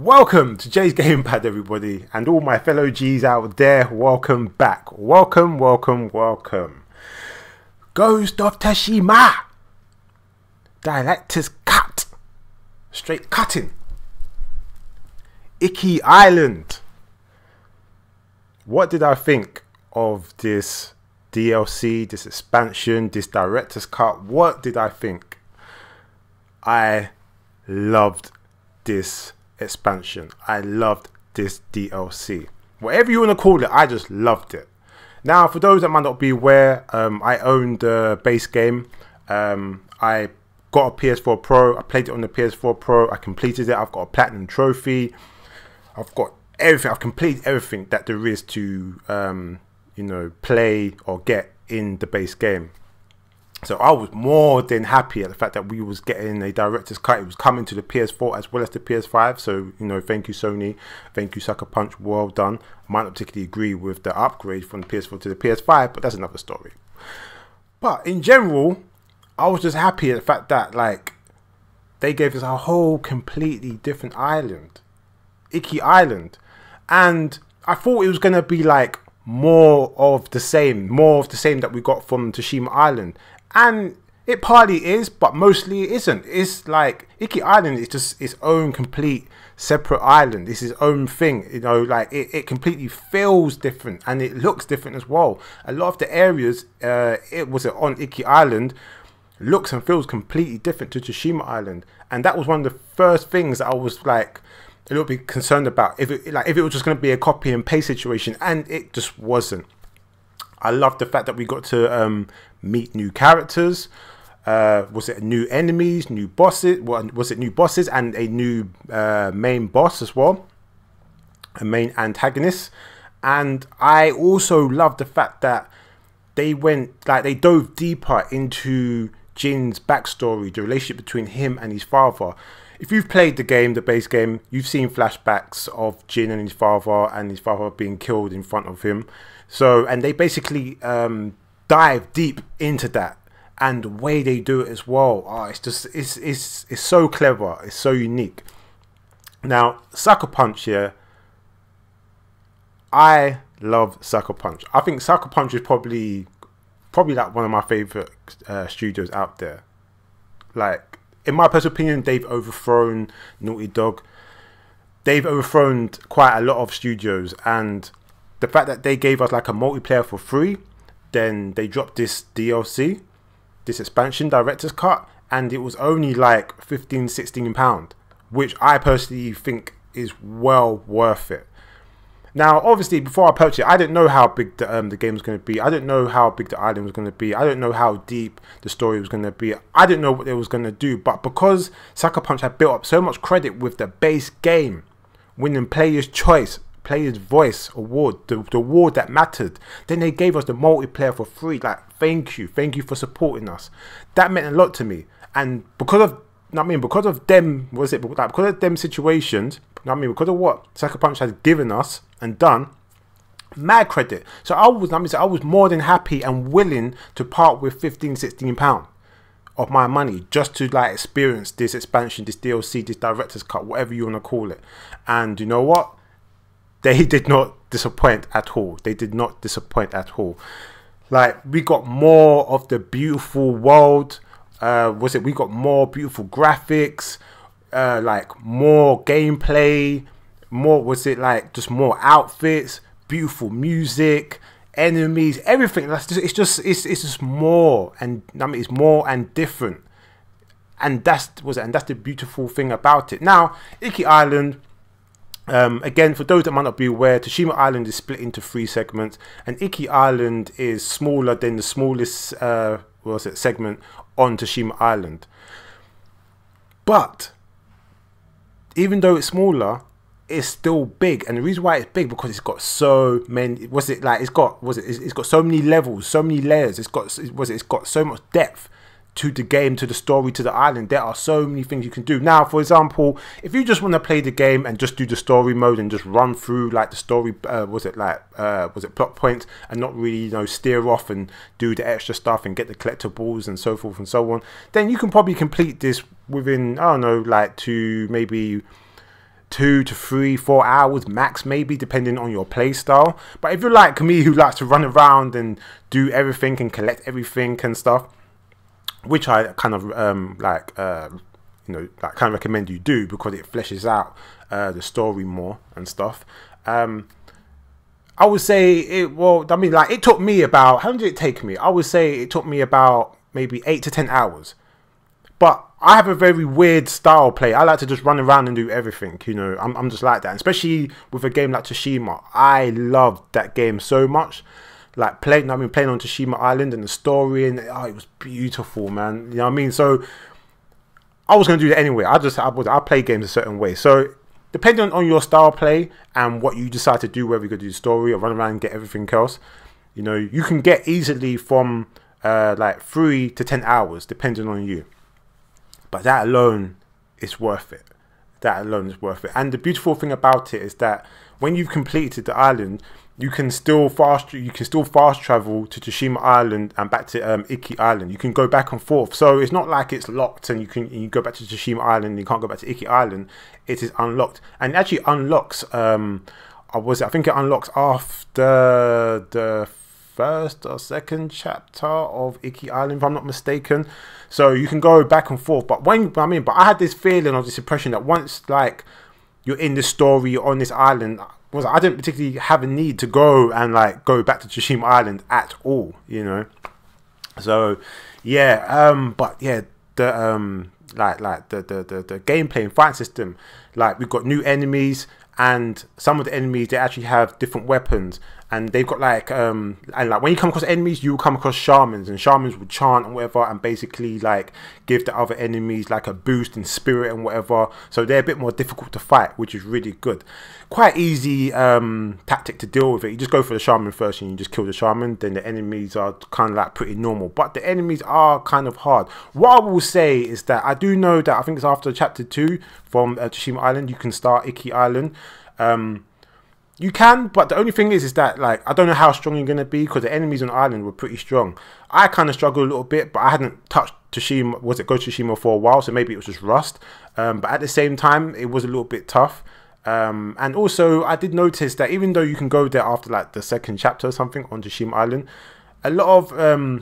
Welcome to Jay's Gamepad, everybody, and all my fellow G's out there. Welcome back. Welcome. Ghost of Tsushima. Director's cut. Straight cutting. Iki Island. What did I think of this DLC, this expansion, this director's cut? What did I think? I loved this expansion. I loved this DLC. Whatever you want to call it, I just loved it. Now, for those that might not be aware, I own the base game. I got a PS4 Pro. I played it on the PS4 Pro. I completed it. I've got a platinum trophy. I've got everything. I've completed everything that there is to, you know, play or get in the base game. So I was more than happy at the fact that we was getting a director's cut. It was coming to the PS4 as well as the PS5. So, you know, thank you Sony, thank you Sucker Punch, well done. I might not particularly agree with the upgrade from the PS4 to the PS5, but that's another story. But in general, I was just happy at the fact that, like, they gave us a whole completely different island, Iki Island. And I thought it was going to be like more of the same that we got from Tsushima Island. And it partly is, but mostly it isn't. It's like Iki Island is just its own complete separate island. It's its own thing, you know, like it completely feels different and it looks different as well. A lot of the areas it was on Iki Island looks and feels completely different to Tsushima Island. And that was one of the first things that I was like a little bit concerned about, if it was just going to be a copy and paste situation, and it just wasn't. I love the fact that we got to meet new characters. Was it new enemies, new bosses? Was it new bosses and a new main boss as well, a main antagonist? And I also love the fact that they dove deeper into Jin's backstory, the relationship between him and his father. If you've played the game, the base game, you've seen flashbacks of Jin and his father being killed in front of him. So, and they basically dive deep into that, and the way they do it as well. Oh, it's just, it's so clever. It's so unique. Now, Sucker Punch here. I love Sucker Punch. I think Sucker Punch is probably like one of my favorite studios out there. Like, in my personal opinion, they've overthrown Naughty Dog. They've overthrown quite a lot of studios, and the fact that they gave us like a multiplayer for free, then they dropped this DLC, this expansion director's cut, and it was only like £15–16, which I personally think is well worth it. Now, obviously, before I purchased it, I didn't know how big the game was going to be. I didn't know how big the island was going to be. I didn't know how deep the story was going to be. I didn't know what they was going to do. But because Sucker Punch had built up so much credit with the base game, winning Player's Choice, Player's Voice award, the award that mattered, then they gave us the multiplayer for free. Like, thank you for supporting us. That meant a lot to me. And because of, because of them, because of them situations, because of what Sucker Punch has given us and done, mad credit. So I was more than happy and willing to part with £15–16 of my money just to like experience this expansion, this DLC, this director's cut, whatever you want to call it. And you know what? They did not disappoint at all. They did not disappoint at all. Like, we got more of the beautiful world. We got more beautiful graphics, like more gameplay, just more outfits, beautiful music, enemies, everything. It's just more, and it's more and different. And that's the beautiful thing about it. Now, Iki Island. Again, for those that might not be aware, Tsushima Island is split into 3 segments, and Iki Island is smaller than the smallest segment on Tsushima Island. But even though it's smaller, it's still big, and the reason why it's big because it's got so many. It's got so many levels, so many layers. It's got so much depth to the game, to the story, to the island. There are so many things you can do. Now, for example, if you just want to play the game and just do the story mode and just run through like the story, plot points, and not really, you know, steer off and do the extra stuff and get the collectibles and so forth and so on, then you can probably complete this within, I don't know, like to maybe 2 to 3, 4 hours max, maybe, depending on your play style. But if you're like me, who likes to run around and do everything and collect everything and stuff, which I kind of you know, like kind of recommend you do, because it fleshes out the story more and stuff. I would say it, well, I mean, like, it took me about, how long did it take me? I would say it took me about maybe 8 to 10 hours. But I have a very weird style play. I like to just run around and do everything, you know. I'm just like that. And especially with a game like Tsushima. I loved that game so much. Like, playing on Tsushima Island, and the story, and oh, it was beautiful, man. You know what I mean? So I was going to do that anyway. I play games a certain way. So depending on your style play and what you decide to do, whether you're going to do the story or run around and get everything else, you know, you can get easily from like 3 to 10 hours, depending on you. But that alone is worth it. That alone is worth it. And the beautiful thing about it is that when you've completed the island, you can still fast travel to Tsushima Island and back to Iki Island. You can go back and forth. So it's not like it's locked and you go back to Tsushima Island and you can't go back to Iki Island. It is unlocked. And it actually unlocks, I think it unlocks after the first or second chapter of Iki Island, if I'm not mistaken. So you can go back and forth. But but I had this feeling, or this impression, that once like you're in this story, you're on this island, I didn't particularly have a need to go and like go back to Tsushima Island at all, you know. So yeah, but yeah, the the gameplay and fighting system, like, we've got new enemies, and some of the enemies, they actually have different weapons, and they've got like and like when you come across enemies, you will come across shamans, and shamans would chant and whatever, and basically like give the other enemies like a boost in spirit and whatever. So they're a bit more difficult to fight, which is really good. Quite easy tactic to deal with it. You just go for the shaman first and you just kill the shaman. Then the enemies are kind of like pretty normal, but the enemies are kind of hard. What I will say is that I do know that I think it's after chapter 2 from Tsushima Island, you can start Iki Island. You can, but the only thing is that, like, I don't know how strong you're going to be, because the enemies on the island were pretty strong. I kind of struggled a little bit, but I hadn't touched Tsushima, Ghost of Tsushima for a while, so maybe it was just rust. But at the same time, it was a little bit tough. And also, I did notice that even though you can go there after like the second chapter or something on Tsushima Island, a lot of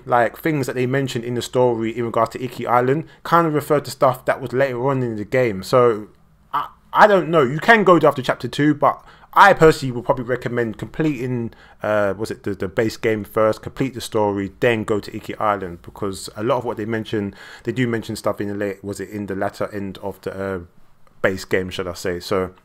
like things that they mentioned in the story in regards to Iki Island kind of referred to stuff that was later on in the game. So I don't know. You can go there after chapter 2, but I personally would probably recommend completing the base game first, complete the story, then go to Iki Island, because a lot of what they mention, they do mention stuff in the latter end of the base game, should I say. So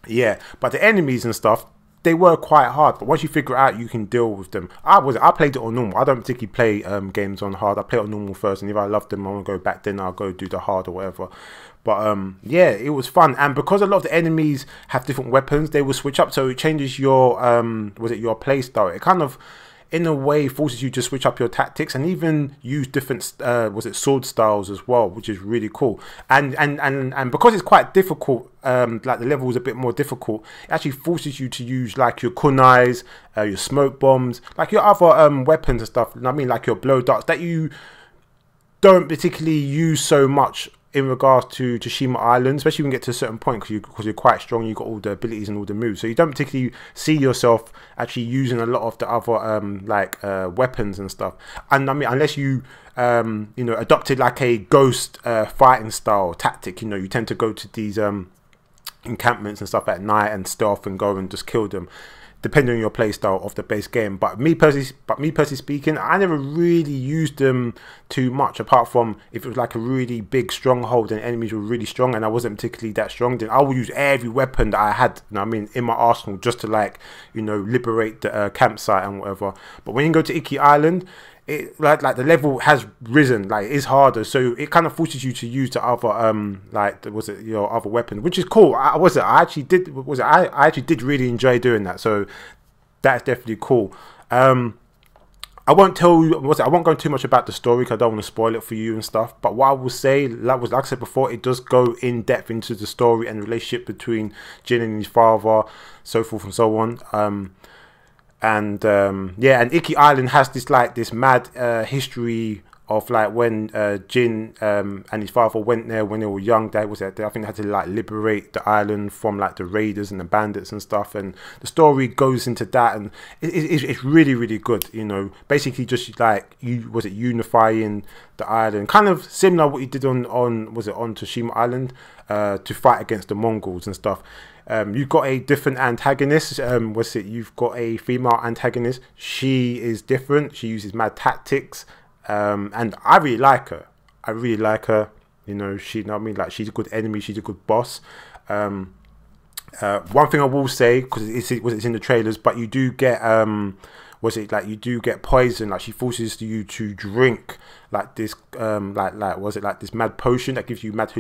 yeah, but the enemies and stuff, they were quite hard, but once you figure out, you can deal with them. I played it on normal. I don't particularly play games on hard. I play it on normal first, and if I love them, I want to go back, then I'll go do the hard or whatever. But yeah, it was fun. And because a lot of the enemies have different weapons, they will switch up, so it changes your your play style. It kind of, in a way, forces you to switch up your tactics and even use different sword styles as well, which is really cool. And because it's quite difficult, like the level is a bit more difficult, it actually forces you to use like your kunais, your smoke bombs, like your other weapons and stuff. I mean, like your blow darts that you don't particularly use so much in regards to Tsushima Island, especially when you get to a certain point, because you're quite strong, you've got all the abilities and all the moves, so you don't particularly see yourself actually using a lot of the other weapons and stuff. And I mean, unless you you know, adopted like a ghost fighting style tactic, you know, you tend to go to these encampments and stuff at night and stealth and go and just kill them, depending on your playstyle of the base game. But me personally speaking, I never really used them too much, apart from if it was like a really big stronghold and enemies were really strong and I wasn't particularly that strong, then I would use every weapon that I had, you know what I mean, in my arsenal, just to, like, you know, liberate the campsite and whatever. But when you go to Iki Island, it like the level has risen, like it's harder, so it kind of forces you to use the other your other weapon, which is cool. I actually did really enjoy doing that, so that's definitely cool. I won't go too much about the story because I don't want to spoil it for you and stuff. But what I will say, like I said before, it does go in depth into the story and the relationship between Jin and his father, so forth and so on. Yeah, and Iki Island has this mad history of like when Jin and his father went there when they were young. I think they had to like liberate the island from like the raiders and the bandits and stuff, and the story goes into that, and it's really, really good. You know, basically just like unifying the island, kind of similar what you did on Tsushima Island, to fight against the Mongols and stuff. You've got a different antagonist. You've got a female antagonist. She is different. She uses mad tactics. And I really like her. You know, like she's a good enemy. She's a good boss. One thing I will say, because it's in the trailers, but you do get you do get poison. Like she forces you to drink like this this mad potion that gives you mad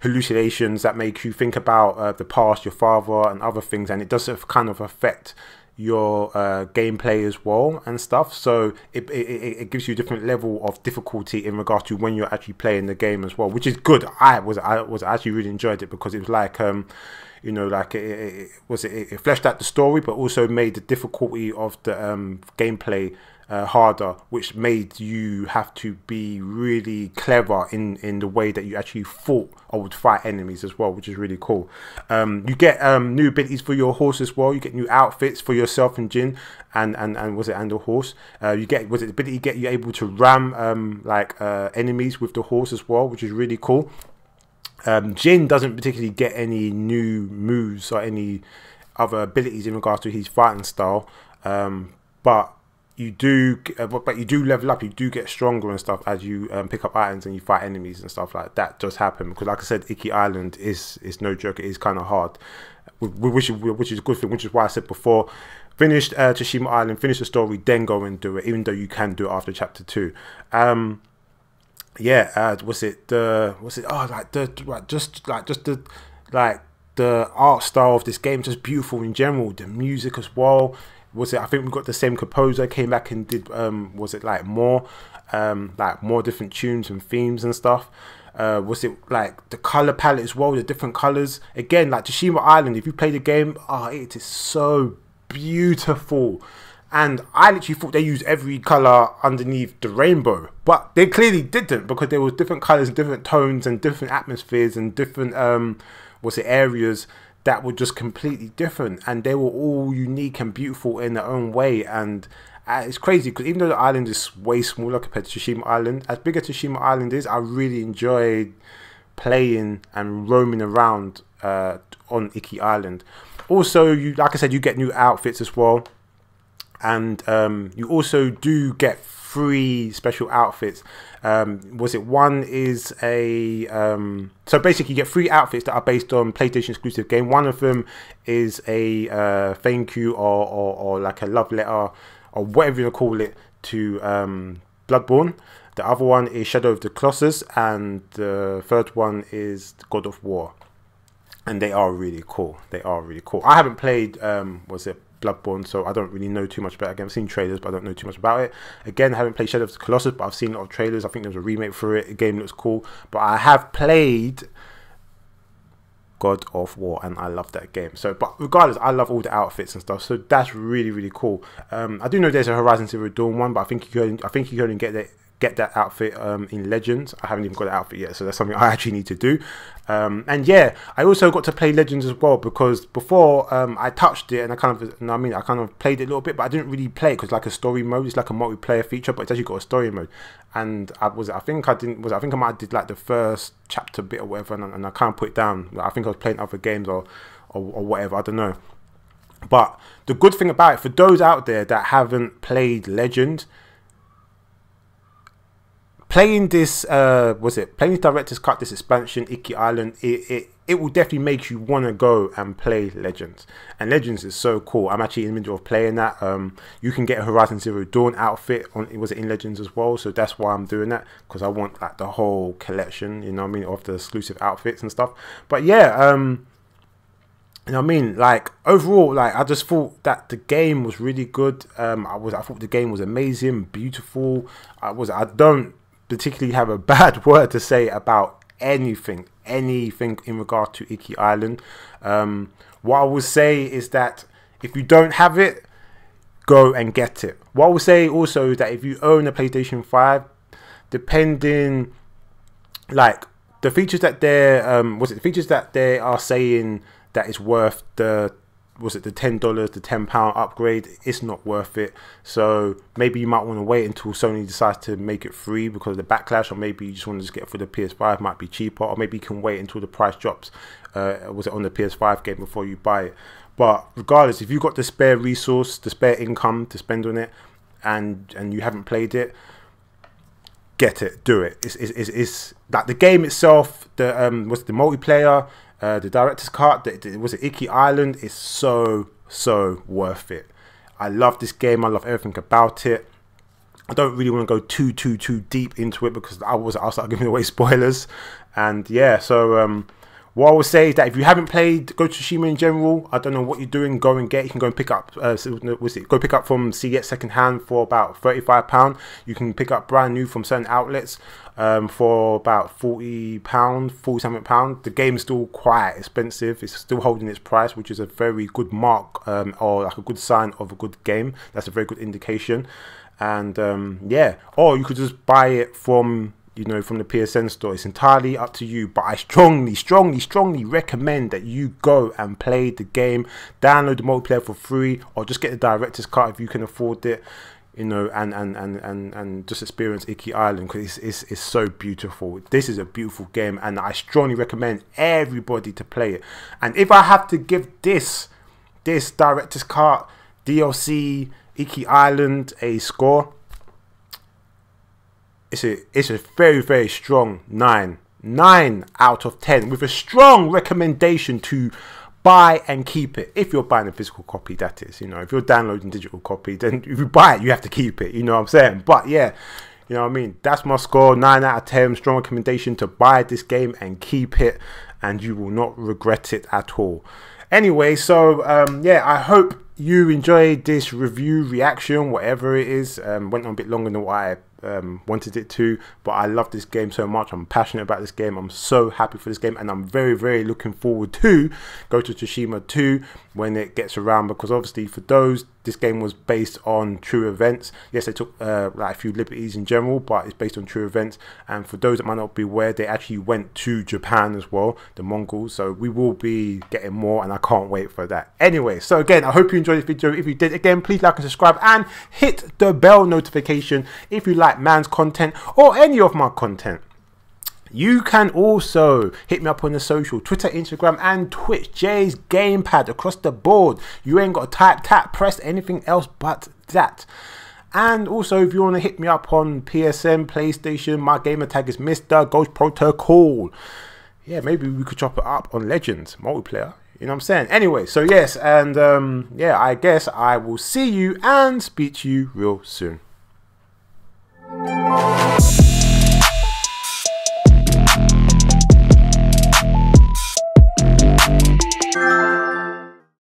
hallucinations that make you think about the past, your father, and other things, and it does kind of affect your gameplay as well and stuff. So it gives you a different level of difficulty in regards to when you're actually playing the game as well, which is good. I actually really enjoyed it, because it was like you know, like it fleshed out the story, but also made the difficulty of the gameplay harder, which made you have to be really clever in the way that you actually fought or would fight enemies as well, which is really cool. You get new abilities for your horse as well. You get new outfits for yourself and Jin and the horse. You get the ability you're able to ram enemies with the horse as well, which is really cool. Jin doesn't particularly get any new moves or any other abilities in regards to his fighting style, but you do level up. You do get stronger and stuff as you pick up items and you fight enemies and stuff like that. Does happen, because like I said, Iki Island is no joke. It is kind of hard, which is a good thing. Which is why I said before, finish Tsushima Island, finish the story, then go and do it. Even though you can do it after chapter 2. The art style of this game, just beautiful in general. The music as well. I think we got the same composer came back and did more different tunes and themes and stuff. The color palette as well, the different colors. Again, like Tsushima Island, if you play the game, it is so beautiful. And I literally thought they used every color underneath the rainbow, but they clearly didn't, because there was different colors and different tones and different atmospheres and different areas that were just completely different, and they were all unique and beautiful in their own way. And it's crazy, because even though the island is way smaller compared to Tsushima Island, as big as Tsushima Island is, I really enjoyed playing and roaming around on Iki Island. Also, like I said, you get new outfits as well. And you also do get 3 special outfits. One is a so basically you get 3 outfits that are based on PlayStation exclusive game. One of them is a thank you or like a love letter or whatever you call it to Bloodborne. The other one is Shadow of the Colossus, and the third one is God of War. And they are really cool. I haven't played Bloodborne, so I don't really know too much about it. Again, I've seen trailers, but I don't know too much about it. Again, I haven't played Shadow of the Colossus, but I've seen a lot of trailers. I think there's a remake for it. The game looks cool, but I have played God of War, and I love that game. So, but regardless, I love all the outfits and stuff. So that's really, really cool. I do know there's a Horizon Zero Dawn one, but I think you can only get that outfit in Legends. I haven't even got that outfit yet, so that's something I actually need to do. And yeah, I also got to play Legends as well, because before I touched it and I kind of played it a little bit, but I didn't really play it because like a story mode. It's like a multiplayer feature, but it's actually got a story mode. And I think I might have did like the first chapter bit or whatever, and I kind of put it down. Like, I think I was playing other games or whatever. I don't know. But the good thing about it, for those out there that haven't played Legends, playing this playing this director's cut, this expansion, Iki Island, it will definitely make you want to go and play Legends. And Legends is so cool. I'm actually in the middle of playing that. You can get a Horizon Zero Dawn outfit in Legends as well, so that's why I'm doing that, because I want like the whole collection, you know what I mean, of the exclusive outfits and stuff. But yeah, you know what I mean, like overall, like I just thought that the game was really good. I thought the game was amazing, beautiful. I don't particularly have a bad word to say about anything in regard to Iki Island. What I will say is that if you don't have it, go and get it. What I will say also is that if you own a PlayStation 5, depending, like, the features that they're the features that they are saying that it's worth the the $10, the £10 upgrade, it's not worth it. So maybe you might want to wait until Sony decides to make it free because of the backlash, or maybe you just want to just get it for the PS5, might be cheaper, or maybe you can wait until the price drops on the PS5 game before you buy it. But regardless, if you've got the spare resource, the spare income to spend on it, and you haven't played it, get it, do it. It's like the game itself, the multiplayer, the director's cut, Iki Island is so worth it. I love this game. I love everything about it. I don't really want to go too deep into it because I'll start giving away spoilers. And yeah, so what I would say is that if you haven't played Ghost of Tsushima in general, I don't know what you're doing, go and get it. You can go and pick up, go pick up from CEX second hand for about £35. You can pick up brand new from certain outlets for about £40, £40-something. The game's still quite expensive. It's still holding its price, which is a very good mark, or like a good sign of a good game. That's a very good indication. And yeah, or you could just buy it from, you know, from the PSN store. It's entirely up to you, but I strongly recommend that you go and play the game, download the multiplayer for free, or just get the director's cut if you can afford it, you know, and just experience Iki Island, because it's so beautiful. This is a beautiful game, and I strongly recommend everybody to play it. And if I have to give this director's cut DLC Iki Island a score, it's a very strong 9 out of 10, with a strong recommendation to buy and keep it. If you're buying a physical copy, that is, you know. If you're downloading digital copy, then if you buy it, you have to keep it, you know what I'm saying? But yeah, you know what I mean, that's my score, 9 out of 10. Strong recommendation to buy this game and keep it, and you will not regret it at all. Anyway, so yeah, I hope you enjoyed this review, reaction, whatever it is. Went on a bit longer than what I wanted it to, but I love this game so much. I'm passionate about this game. I'm so happy for this game, and I'm very looking forward to Ghost of Tsushima 2 when it gets around, because obviously for those, this game was based on true events. Yes, they took like a few liberties in general, but it's based on true events. And for those that might not be aware, they actually went to Japan as well, the Mongols. So we will be getting more, and I can't wait for that. Anyway, so again, I hope you enjoyed this video. If you did, again, please like and subscribe and hit the bell notification if you like man's content or any of my content. You can also hit me up on the social, Twitter, Instagram and Twitch, Jay's Gamepad across the board. You ain't got to type, tap, press anything else but that. And also, if you want to hit me up on PSN, PlayStation, my gamer tag is MrGhostProtocol. Yeah, maybe we could chop it up on Legends multiplayer, you know what I'm saying? Anyway, so yes, and yeah, I guess I will see you and speak to you real soon.